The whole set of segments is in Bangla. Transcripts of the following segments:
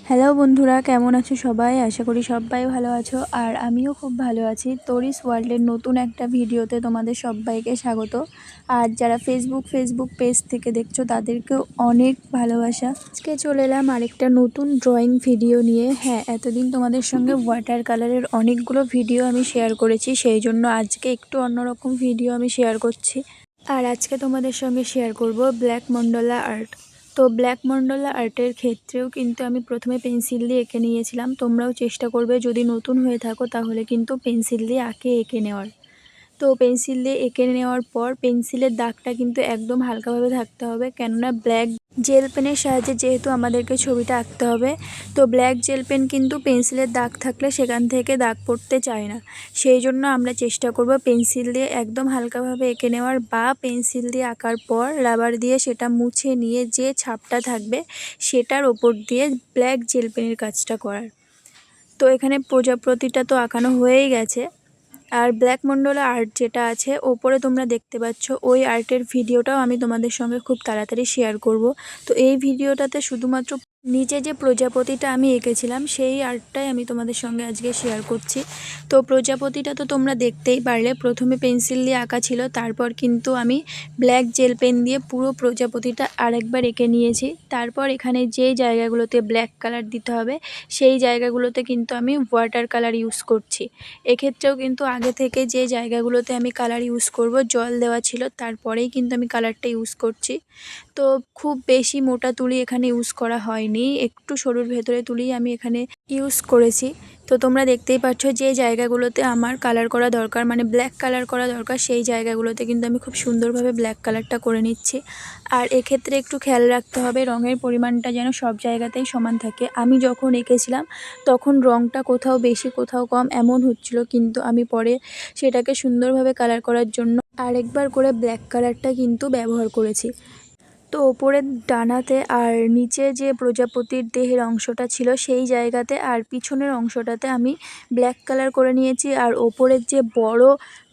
হ্যালো বন্ধুরা, কেমন আছো সবাই? আশা করি সবাই ভালো আছো আর আমিও খুব ভালো আছি। তরিস ওয়ার্ল্ডের নতুন একটা ভিডিওতে তোমাদের সবাইকে স্বাগত। আর যারা ফেসবুক পেজ থেকে দেখছো তাদেরকেও অনেক ভালোবাসা। আজকে চলে এলাম আরেকটা নতুন ড্রয়িং ভিডিও নিয়ে। হ্যাঁ, এতদিন তোমাদের সঙ্গে ওয়াটার কালারের অনেকগুলো ভিডিও আমি শেয়ার করেছি, সেই জন্য আজকে একটু অন্যরকম ভিডিও আমি শেয়ার করছি। আর আজকে তোমাদের সঙ্গে শেয়ার করব ব্ল্যাক মন্ডলা আর্ট। তো ব্ল্যাক মন্ডলা আর্টের ক্ষেত্রেও কিন্তু আমি প্রথমে পেন্সিল দিয়ে এঁকে নিয়েছিলাম। তোমরাও চেষ্টা করবে, যদি নতুন হয়ে থাকো তাহলে কিন্তু পেন্সিল দিয়ে এঁকে নেওয়ার। তো পেন্সিল দিয়ে এঁকে নেওয়ার পর পেন্সিলের দাগটা কিন্তু একদম হালকাভাবে থাকতে হবে, কেননা ব্ল্যাক জেল পেনের সাহায্যে যেহেতু আমাদেরকে ছবিটা আঁকতে হবে। তো ব্ল্যাক জেল পেন কিন্তু পেন্সিলের দাগ থাকলে সেখান থেকে দাগ পড়তে চায় না। সেই জন্য আমরা চেষ্টা করব পেন্সিল দিয়ে একদম হালকাভাবে এঁকে নেওয়ার, বা পেন্সিল দিয়ে আঁকার পর রাবার দিয়ে সেটা মুছে নিয়ে যে ছাপটা থাকবে সেটার ওপর দিয়ে ব্ল্যাক জেল পেনের কাজটা করার। তো এখানে প্রজাপতিটা তো আঁকানো হয়েই গেছে। আর ব্ল্যাক মন্ডলা আর্ট যেটা আছে ওপরে তোমরা দেখতে পাচ্ছ, ওই আর্টের ভিডিওটাও আমি তোমাদের সঙ্গে খুব তাড়াতাড়ি শেয়ার করব। তো এই ভিডিওটাতে শুধুমাত্র নিচে যে প্রজাপতিটা আমি এঁকেছিলাম সেই আর্টটাই আমি তোমাদের সঙ্গে আজকে শেয়ার করছি। তো প্রজাপতিটা তো তোমরা দেখতেই পারলে, প্রথমে পেন্সিল দিয়ে আঁকা ছিল, তারপর কিন্তু আমি ব্ল্যাক জেল পেন দিয়ে পুরো প্রজাপতিটা আরেকবার এঁকে নিয়েছি। তারপর এখানে যেই জায়গাগুলোতে ব্ল্যাক কালার দিতে হবে সেই জায়গাগুলোতে কিন্তু আমি ওয়াটার কালার ইউজ করছি। এক্ষেত্রেও কিন্তু আগে থেকে যে জায়গাগুলোতে আমি কালার ইউজ করব জল দেওয়া ছিল, তারপরেই কিন্তু আমি কালারটা ইউজ করছি। তো খুব বেশি মোটা তুলি এখানে ইউজ করা হয়নি, একটু সরুর ভেতরে তুলি আমি এখানে ইউজ করেছি। তো তোমরা দেখতেই পাচ্ছ যে জায়গাগুলোতে আমার কালার করা দরকার, মানে ব্ল্যাক কালার করা দরকার, সেই জায়গাগুলোতে কিন্তু আমি খুব সুন্দরভাবে ব্ল্যাক কালারটা করে নিচ্ছি। আর এক্ষেত্রে একটু খেয়াল রাখতে হবে রঙের পরিমাণটা যেন সব জায়গাতেই সমান থাকে। আমি যখন এঁকেছিলাম তখন রঙটা কোথাও বেশি কোথাও কম এমন হচ্ছিল, কিন্তু আমি পরে সেটাকে সুন্দরভাবে কালার করার জন্য আরেকবার করে ব্ল্যাক কালারটা কিন্তু ব্যবহার করেছি। তো ওপরের ডানাতে আর নিচে যে প্রজাপতির দেহের অংশটা ছিল সেই জায়গাতে আর পিছনের অংশটাতে আমি ব্ল্যাক কালার করে নিয়েছি। আর ওপরের যে বড়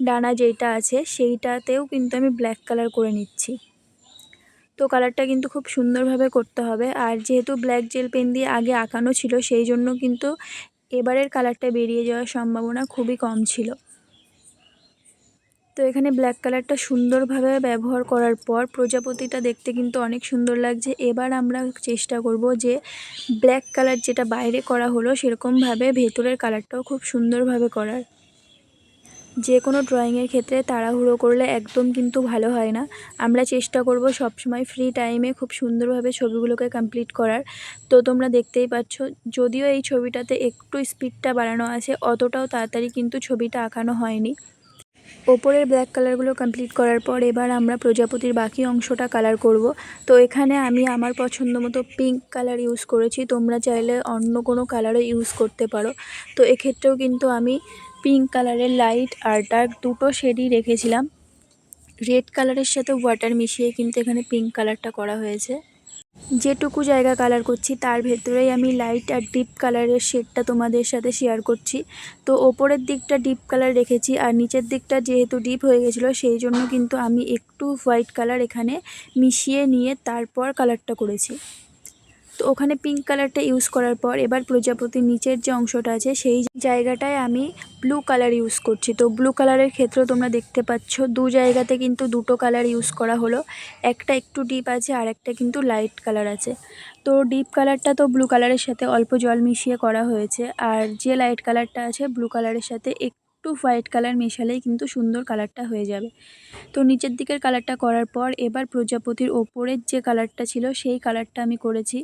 ডানা যেটা আছে সেইটাতেও কিন্তু আমি ব্ল্যাক কালার করে নিচ্ছি। তো কালারটা কিন্তু খুব সুন্দরভাবে করতে হবে। আর যেহেতু ব্ল্যাক জেল পেন দিয়ে আগে আঁকানো ছিল সেই জন্য কিন্তু এবারের কালারটা বেরিয়ে যাওয়ার সম্ভাবনা খুবই কম ছিল। তো এখানে ব্ল্যাক কালারটা সুন্দরভাবে ব্যবহার করার পর প্রজাপতিটা দেখতে কিন্তু অনেক সুন্দর লাগছে। এবার আমরা চেষ্টা করব যে ব্ল্যাক কালার যেটা বাইরে করা হলো সেরকমভাবে ভেতরের কালারটাও খুব সুন্দরভাবে করার। যে কোনো ড্রয়িংয়ের ক্ষেত্রে তাড়াহুড়ো করলে একদম কিন্তু ভালো হয় না। আমরা চেষ্টা করব সবসময় ফ্রি টাইমে খুব সুন্দরভাবে ছবিগুলোকে কমপ্লিট করার। তো তোমরা দেখতেই পাচ্ছ, যদিও এই ছবিটাতে একটু স্পিডটা বাড়ানো আছে, অতটাও তাড়াতাড়ি কিন্তু ছবিটা আঁকানো হয়নি। ওপরের ব্ল্যাক কালারগুলো কমপ্লিট করার পর এবার আমরা প্রজাপতির বাকি অংশটা কালার করব। তো এখানে আমি আমার পছন্দ মতো পিঙ্ক কালার ইউজ করেছি, তোমরা চাইলে অন্য কোনো কালারও ইউজ করতে পারো। তো এক্ষেত্রেও কিন্তু আমি পিঙ্ক কালারের লাইট আর ডার্ক দুটো শেডই রেখেছিলাম। রেড কালারের সাথে ওয়াটার মিশিয়ে কিন্তু এখানে পিঙ্ক কালারটা করা হয়েছে। যেটুকু জায়গা কালার করছি তার ভেতরেই আমি লাইট আর ডিপ কালারের শেডটা তোমাদের সাথে শেয়ার করছি। তো ওপরের দিকটা ডিপ কালার রেখেছি আর নিচের দিকটা যেহেতু ডিপ হয়ে গেছিলো সেই জন্য কিন্তু আমি একটু হোয়াইট কালার এখানে মিশিয়ে নিয়ে তারপর কালারটা করেছি। তো ওখানে পিঙ্ক কালারটা ইউজ করার পর এবার প্রজাপতির নিচের যে অংশটা আছে সেই জায়গাটায় আমি ব্লু কালার ইউজ করছি। তো ব্লু কালারের ক্ষেত্রেও তোমরা দেখতে পাচ্ছ দু জায়গাতে কিন্তু দুটো কালার ইউজ করা হলো, একটা একটু ডিপ আছে আর একটা কিন্তু লাইট কালার আছে। তো ডিপ কালারটা তো ব্লু কালারের সাথে অল্প জল মিশিয়ে করা হয়েছে, আর যে লাইট কালারটা আছে ব্লু কালারের সাথে একটু হোয়াইট কালার মেশালেই কিন্তু সুন্দর কালারটা হয়ে যাবে। তো নিচের দিকের কালারটা করার পর এবার প্রজাপতির ওপরের যে কালারটা ছিল সেই কালারটা আমি করেছি।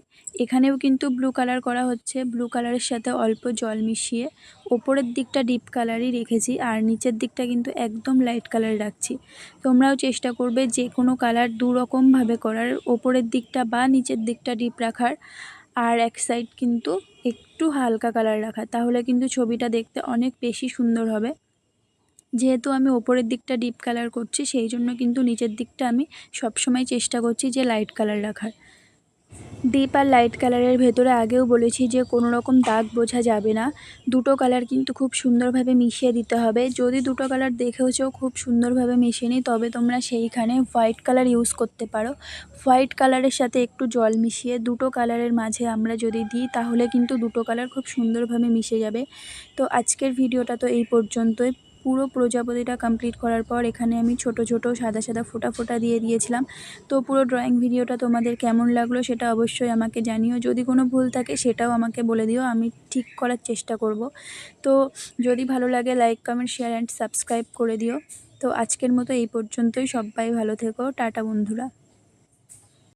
এখানেও কিন্তু ব্লু কালার করা হচ্ছে, ব্লু কালারের সাথে অল্প জল মিশিয়ে ওপরের দিকটা ডিপ কালারই রেখেছি আর নিচের দিকটা কিন্তু একদম লাইট কালার রাখছি। তোমরাও চেষ্টা করবে যে কোনো কালার দু রকমভাবে করার, ওপরের দিকটা বা নিচের দিকটা ডিপ রাখার আর এক সাইড কিন্তু একটু হালকা কালার রাখা, তাহলে কিন্তু ছবিটা দেখতে অনেক বেশি সুন্দর হবে। যেহেতু আমি ওপরের দিকটা ডিপ কালার করছি সেই জন্য কিন্তু নিচের দিকটা আমি সবসময় চেষ্টা করছি যে লাইট কালার রাখার। ডিপ আর লাইট কালারের ভেতরে আগেও বলেছি যে কোনো রকম দাগ বোঝা যাবে না। দুটো কালার কিন্তু খুব সুন্দরভাবে মিশিয়ে দিতে হবে। যদি দুটো কালার দেখেওছো খুব সুন্দরভাবে মিশিয়ে নিই, তবে তোমরা সেইখানে হোয়াইট কালার ইউজ করতে পারো। হোয়াইট কালারের সাথে একটু জল মিশিয়ে দুটো কালারের মাঝে আমরা যদি দিই, তাহলে কিন্তু দুটো কালার খুব সুন্দরভাবে মিশে যাবে। তো আজকের ভিডিওটা তো এই পর্যন্তই। পুরো প্রজাপতিটা কমপ্লিট করার পর এখানে আমি ছোট ছোট সাদা সাদা ফোঁটা ফোঁটা দিয়ে দিয়েছিলাম। তো পুরো ড্রয়িং ভিডিওটা তোমাদের কেমন লাগলো সেটা অবশ্যই আমাকে জানিও। যদি কোনো ভুল থাকে সেটাও আমাকে বলে দিও, আমি ঠিক করার চেষ্টা করব। তো যদি ভালো লাগে like comment share and subscribe করে দিও। তো আজকের মতো এই পর্যন্তই। সবাই ভালো থেকো। টাটা বন্ধুরা।